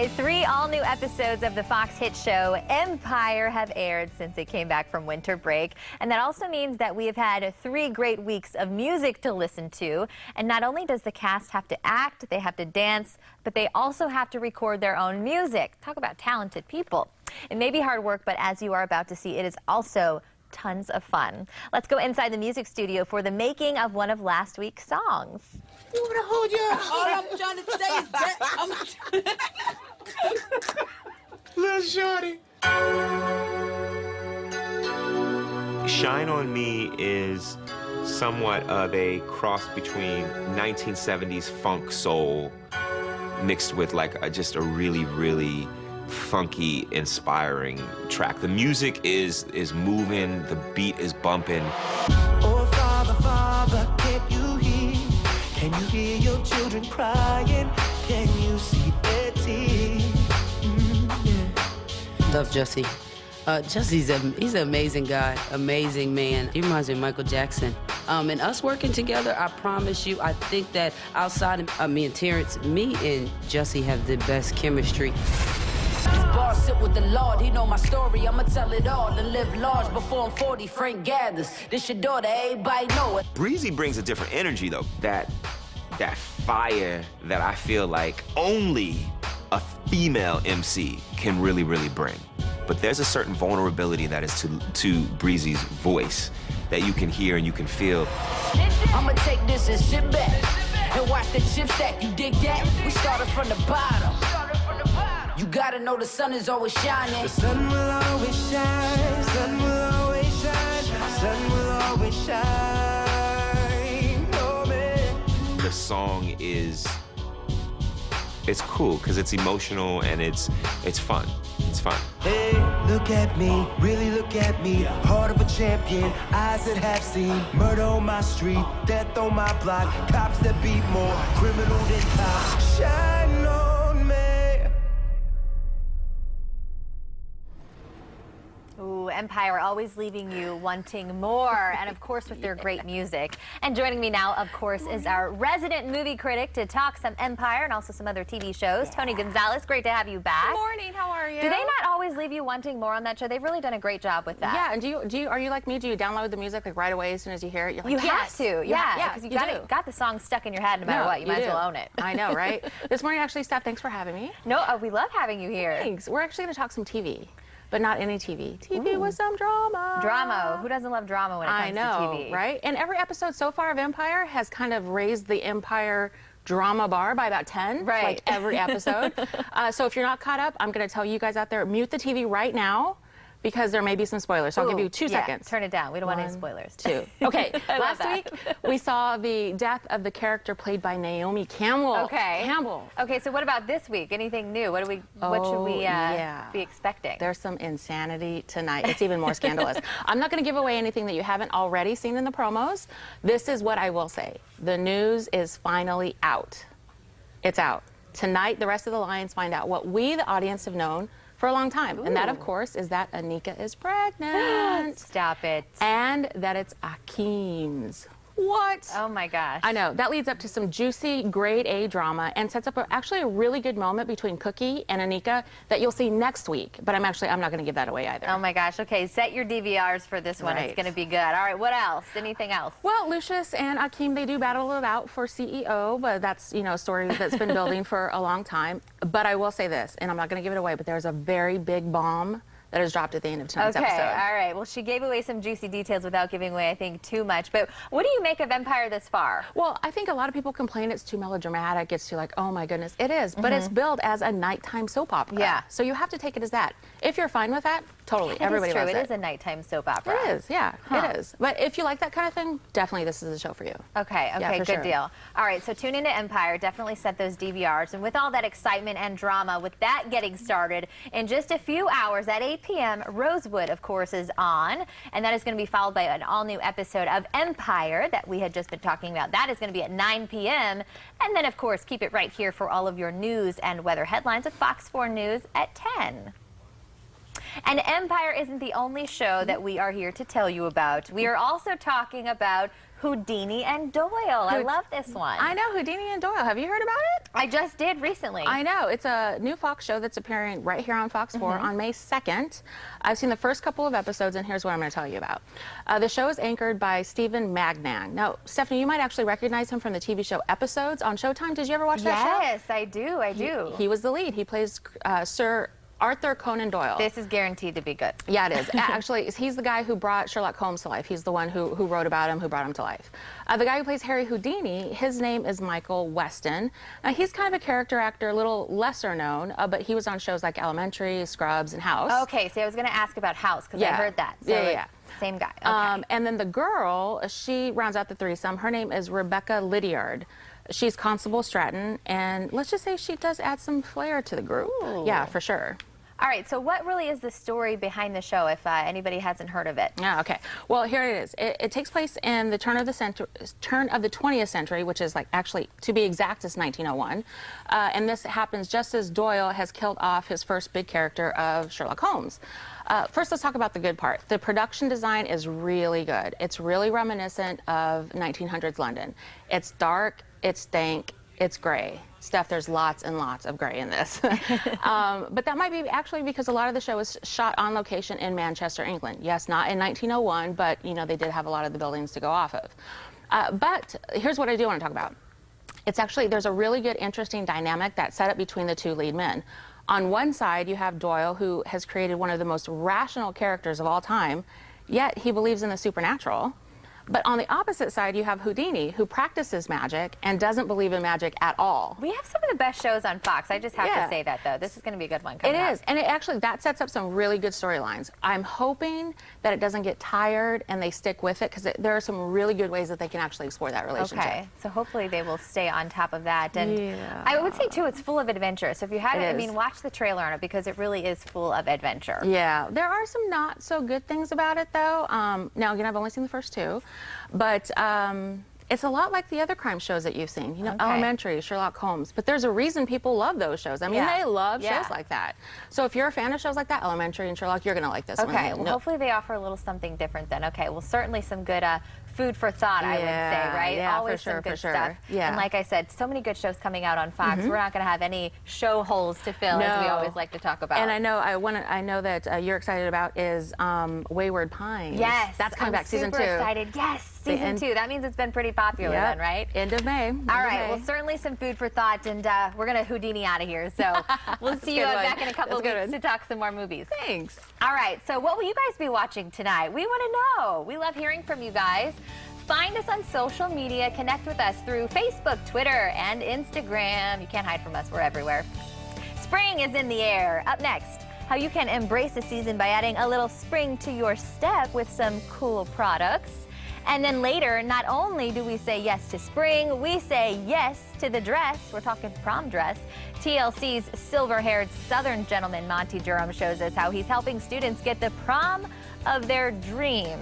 right, 3 all-new episodes of the Fox hit show Empire have aired since it came back from winter break. And that also means that we have had 3 great weeks of music to listen to. And not only does the cast have to act, they have to dance, but they also have to record their own music. Talk about talented people. It may be hard work, but as you are about to see, it is also tons of fun. Let's go inside the music studio for the making of one of last week's songs. You want to hold your... All I'm trying to say is that... Little shorty. Shine on Me is somewhat of a cross between 1970s funk soul mixed with like just a really, really funky, inspiring track. The music is moving, the beat is bumping. Oh, Father, Father, can't you hear? Can you hear your children crying? Can you see their tears? Love Jesse. Jesse's he's an amazing guy, amazing man. He reminds me of Michael Jackson. And us working together, I promise you, I think that outside of me and Terrence, me and Jesse have the best chemistry. This bar sit with the Lord, he know my story, I'ma tell it all and live large before I'm 40, Frank gathers. This your daughter, everybody know it. Breezy brings a different energy though. That fire that I feel like only a female MC can really, really bring. But there's a certain vulnerability that is to Breezy's voice that you can hear and you can feel. I'ma take this and sit back and watch the chip stack, you dig that? We started from the bottom. You gotta know the sun is always shining. The sun will always shine, sun will always shine, sun will always shine. Oh, man. The song it's cool because it's emotional and it's fun. It's fun. Hey, look at me, really look at me. Heart of a champion, eyes that have seen murder on my street, death on my block, cops that beat more criminal than cops. Shine on me. Ooh, Empire always leaving you wanting more, and of course with their great music. And joining me now, of course, is our resident movie critic to talk some Empire and also some other TV shows, Tony Gonzalez. Great to have you back. Good morning, how are you? Do they not always leave you wanting more on that show? They've really done a great job with that. Yeah, and are you like me? Do you download the music like right away as soon as you hear it? You're like, You yes! have to, yeah, because you got the song stuck in your head no matter what. You might as well own it. I know, right? This morning, actually, Steph, thanks for having me. No, we love having you here. Thanks. We're actually going to talk some TV. But not any TV. TV with some drama. Drama. Who doesn't love drama when it comes to TV? Right? And every episode so far of Empire has kind of raised the Empire drama bar by about 10. Right. Like every episode. So if you're not caught up, I'm going to tell you guys out there, mute the TV right now because there may be some spoilers. So I'll give you 2 seconds. Turn it down. We don't want any spoilers. 2. Okay. Last week, we saw the death of the character played by Naomi Campbell. Okay. Campbell. Okay, so what about this week? Anything new? What should we be expecting? There's some insanity tonight. It's even more scandalous. I'm not going to give away anything that you haven't already seen in the promos. This is what I will say. The news is finally out. It's out. Tonight, the rest of the Lions find out what we, the audience, have known for a long time. Ooh. And that, of course, is that Anika is pregnant. Stop it. And that it's Akeem's. What? Oh my gosh. I know. That leads up to some juicy grade A drama and sets up actually a really good moment between Cookie and Anika that you'll see next week. But I'm not going to give that away either. Oh my gosh. Okay, set your DVRs for this one. Right. It's going to be good. All right, what else? Anything else? Well, Lucius and Akeem, they do battle it out for CEO, but that's, a story that's been building for a long time. But I will say this, and I'm not going to give it away, but there's a very big bomb that is dropped at the end of tonight's episode. Okay, all right. Well, she gave away some juicy details without giving away, I think, too much. But what do you make of Empire this far? Well, I think a lot of people complain it's too melodramatic. It's too like, oh my goodness. It is, but it's billed as a nighttime soap opera. Yeah. So you have to take it as that. If you're fine with that, totally. Everybody loves it. It is a nighttime soap opera. It is, yeah, it is. But if you like that kind of thing, definitely this is a show for you. Okay, good deal. All right, so tune into Empire. Definitely set those DVRs. And with all that excitement and drama, with that getting started, in just a few hours at 8 p.m., Rosewood, of course, is on. And that is going to be followed by an all-new episode of Empire that we had just been talking about. That is going to be at 9 p.m. And then, of course, keep it right here for all of your news and weather headlines with Fox 4 News at 10. And Empire isn't the only show that we are here to tell you about. We are also talking about Houdini and Doyle. I love this one. I know, Houdini and Doyle. Have you heard about it? I just did recently. I know. It's a new Fox show that's appearing right here on Fox 4 on May 2nd. I've seen the first couple of episodes, and here's what I'm going to tell you about. The show is anchored by Stephen Magnan. Now, Stephanie, you might actually recognize him from the TV show Episodes on Showtime. Did you ever watch that show? Yes, I do. I do. He was the lead. He plays Sir Arthur Conan Doyle. This is guaranteed to be good. Yeah, it is. Actually, he's the guy who brought Sherlock Holmes to life. He's the one who wrote about him, who brought him to life. The guy who plays Harry Houdini, his name is Michael Weston. Now, he's kind of a character actor, a little lesser known, but he was on shows like Elementary, Scrubs, and House. Okay, so I was going to ask about House because I heard that. So yeah. Same guy. Okay. And then the girl, she rounds out the threesome. Her name is Rebecca Lydiard. She's Constable Stratton, and let's just say she does add some flair to the group. Ooh. Yeah, for sure. All right, so what really is the story behind the show if anybody hasn't heard of it? Yeah, okay. Well, here it is. It takes place in the turn of the 20th century, which is like actually, to be exact, is 1901. And this happens just as Doyle has killed off his first big character of Sherlock Holmes. First, let's talk about the good part. The production design is really good. It's really reminiscent of 1900s London. It's dark, it's dank, it's gray. Steph, there's lots and lots of gray in this. But that might be actually because a lot of the show was shot on location in Manchester, England. Yes, not in 1901, but you know, they did have a lot of the buildings to go off of. But here's what I do want to talk about. It's actually, there's a really good, interesting dynamic that's set up between the two lead men. On one side, you have Doyle, who has created one of the most rational characters of all time, yet he believes in the supernatural. But on the opposite side, you have Houdini, who practices magic and doesn't believe in magic at all. We have some of the best shows on Fox. I just have to say that, though. This is going to be a good one coming up. It is, and it actually, that sets up some really good storylines. I'm hoping that it doesn't get tired and they stick with it, because there are some really good ways that they can actually explore that relationship. Okay, so hopefully they will stay on top of that. And I would say, too, it's full of adventure. So if you haven't, I mean, watch the trailer on it, because it really is full of adventure. Yeah, there are some not so good things about it, though. Now, again, I've only seen the first two. But it's a lot like the other crime shows that you've seen, you know, Elementary, Sherlock Holmes. But there's a reason people love those shows. I mean, they love shows like that. So if you're a fan of shows like that, Elementary and Sherlock, you're going to like this one. Okay, well, hopefully they offer a little something different then. Okay, well, certainly some good food for thought, I would say, right? Yeah, always for sure, some good for sure. stuff. Yeah. And like I said, so many good shows coming out on Fox. We're not going to have any show holes to fill, as we always like to talk about. And I know that you're excited about is Wayward Pines. Yes, that's coming back season 2. Super excited. Yes, season 2. That means it's been pretty popular then, right? End of May. All right. Well, certainly some food for thought, and we're going to Houdini out of here. So we'll see you back in a couple of weeks to talk some more movies. Thanks. All right. So what will you guys be watching tonight? We want to know. We love hearing from you guys. Find us on social media. Connect with us through Facebook, Twitter, and Instagram. You can't hide from us. We're everywhere. Spring is in the air. Up next, how you can embrace the season by adding a little spring to your step with some cool products. And then later, not only do we say yes to spring, we say yes to the dress. We're talking prom dress. TLC's silver-haired Southern gentleman, Monty Durham, shows us how he's helping students get the prom of their dreams.